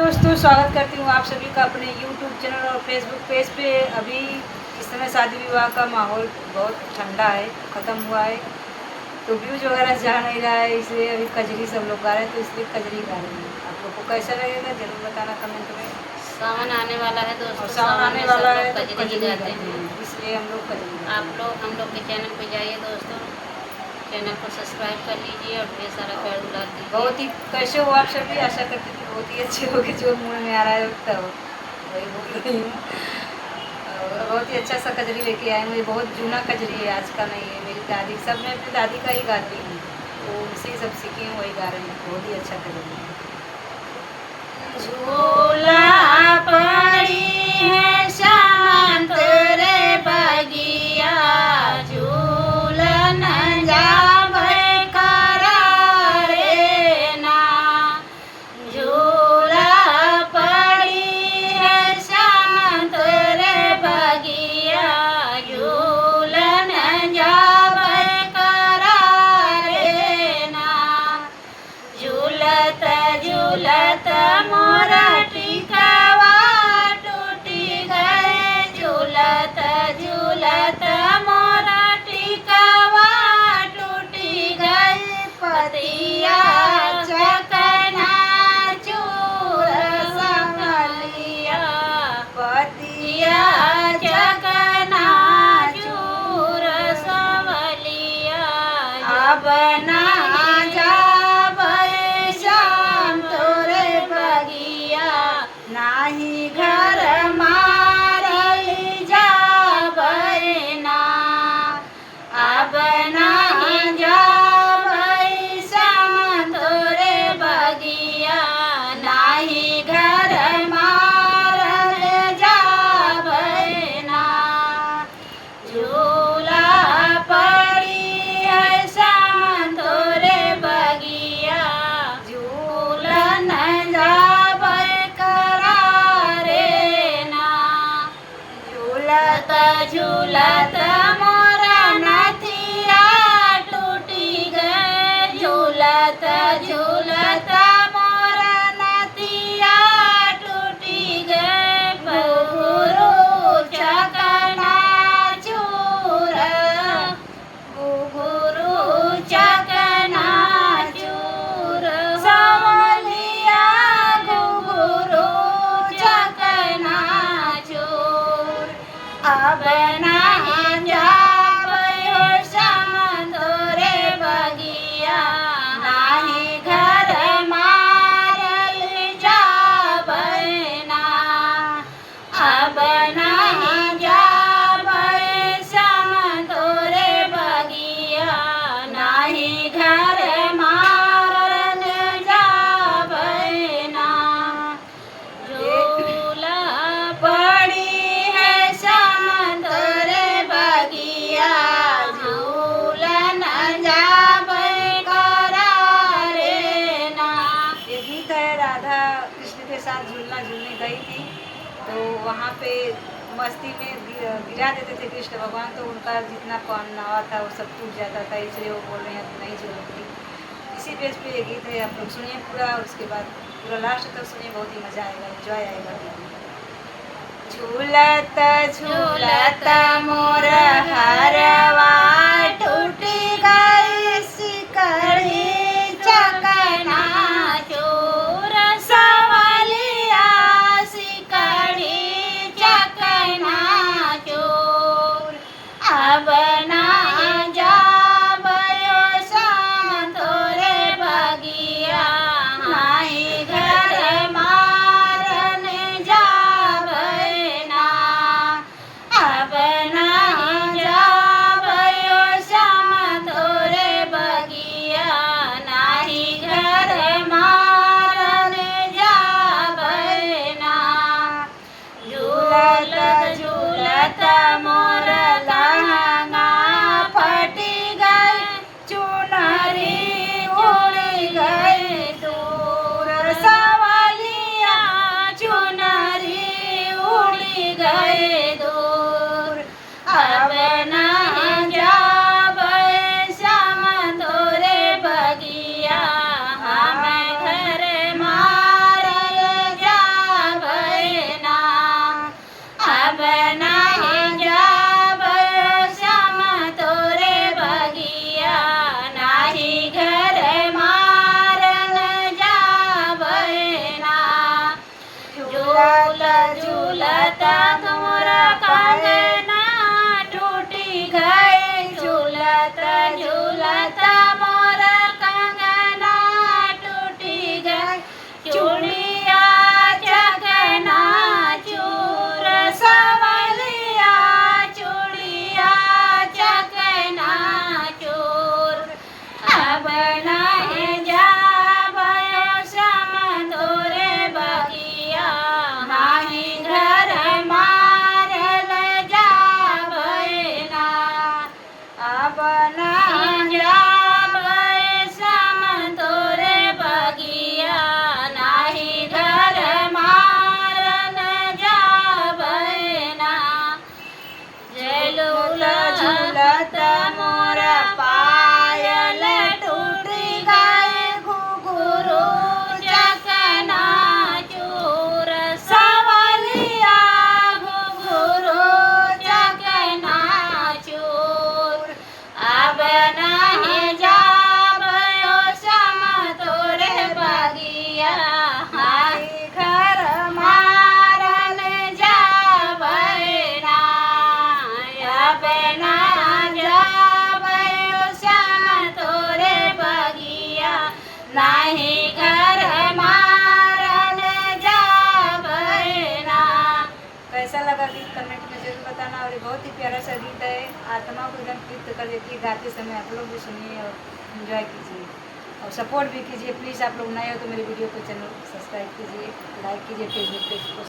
दोस्तों स्वागत करती हूँ आप सभी का अपने YouTube चैनल और Facebook पेज पे। अभी इस समय शादी विवाह का माहौल बहुत ठंडा है, ख़त्म हुआ है, तो व्यूज वगैरह जा नहीं रहा है, इसलिए अभी कजरी सब लोग गा रहे हैं, तो इसलिए कजरी गा रही हैं। आप लोग को कैसा लगेगा जरूर बताना कमेंट में। सावन आने वाला है दोस्तों, और सावन आने वाला है तो कजरी कजरी गाते गाते हैं। हैं, इसलिए हम लोग कजरी गाते हैं। आप लोग हम लोग के चैनल पे जाइए दोस्तों, चैनल को सब्सक्राइब कर लीजिए और ढेर सारा प्यार दुलार दीजिए। बहुत ही कैसे हो आप सभी, आशा करती हूँ कि बहुत ही अच्छे हो गए, जो मूड में आ रहा है तब वही बोल रही हूँ। बहुत ही अच्छा सा कजरी लेके आए, मुझे बहुत जूना कजरी है, आज का नहीं है। मेरी दादी सब मैं अपनी दादी का ही गाती हूँ, तो उनसे ही सब सीखी हूँ, वही गा रही हूँ। बहुत ही अच्छा कजरी है। झूला पड़ी है शांत रे बगिया, झूलन जावे करारे ना। झूला पड़ी है शांत रे बगिया, झूलन जावे करारे ना। झूलत झूलत मोरा टिकवा टूटी गए, झूलत झूलत मोरा टिकवा टूटी गए। पतिया चकना चूर संभलिया, पतिया चकना चूर संभलिया। अब ना जाबै श्याम तोरे बगिया, नाही घर मारली जाबै ना। अब नाही जाबै श्याम तोरे बगिया, नाही घर मारल जाबै ना। झूला पड़ी है श्याम तोरे बगिया, झूलन जाबै करारे ना। झूलत झूलत मोरा नथिया टूटी गए, झूलत झूलत मोरा नथिया टूटी गए। घुघरू चकना चूर, घुघरू चकना चूर संभलिया, घुघरू चकना चूर। अब नहीं जाबै हो श्याम तोरे बगिया, नाही घर मारल जाबै ना। अब नहीं जाबै श्याम तोरे बगिया, नाही घर मारल जाबै ना। झूला पड़ी है श्याम तोरे बगिया, झूलन जाबै करारे ना। ये गीत है, राधा कृष्ण के साथ झूलना झूलने गई थी, तो वहाँ पे मस्ती में गिरा देते थे कृष्ण भगवान, तो उनका जितना पहनावा था वो सब टूट जाता था, इसलिए वो बोल रहे हैं तो नहीं झूलूंगी। इसी पेज पे ये गीत है, आप लोग सुनिए पूरा, और उसके बाद पूरा लास्ट तक सुनिए, बहुत ही मज़ा आएगा, एंजॉय आएगा। झूलत झूलत मोर हरवा टूटी गई सिकड़ी चकना चूर संभलिया, सिकड़ी चकना चूर। अब ना जाबै श्याम तोरे बगिया, नाही घर मारन जाबै ना। अब नहीं जाबै श्याम झूलता झूलता मोरा कंगना टूटी गई, झूलता झूलता मोरा कंगना टूटी गई, चूड़िया चकना चूर सवलिया, चूड़िया चकना चूर, अब नहीं जाबयो श्याम तोरे बगिया, नाही घर मारल जाबय ना, अब नहीं जाबय श्याम तोरे बगिया, नाही घर मारल जाबय ना, झूला झूलता मोरा पायल टूटी गए, घुघरू चकना चूर सवलिया, घुघरू चकना चूर, अब नहीं जाबयो श्याम तोरे बगिया, हाय घर मारल जाबय ना, अब ना जाबयो श्याम तोरे बगिया, नाही घर मारल जाबय ना। कैसा लगा गीत कमेंट में जरूर बताना। और ये बहुत ही प्यारा सा गीत है, आत्मा को एकदम तृप्त कर देती है गाते समय। आप लोग भी सुनिए और एंजॉय कीजिए और सपोर्ट भी कीजिए। प्लीज़ आप लोग नए हो तो मेरे वीडियो को चैनल सब्सक्राइब कीजिए, लाइक कीजिए, फेसबुक पेज को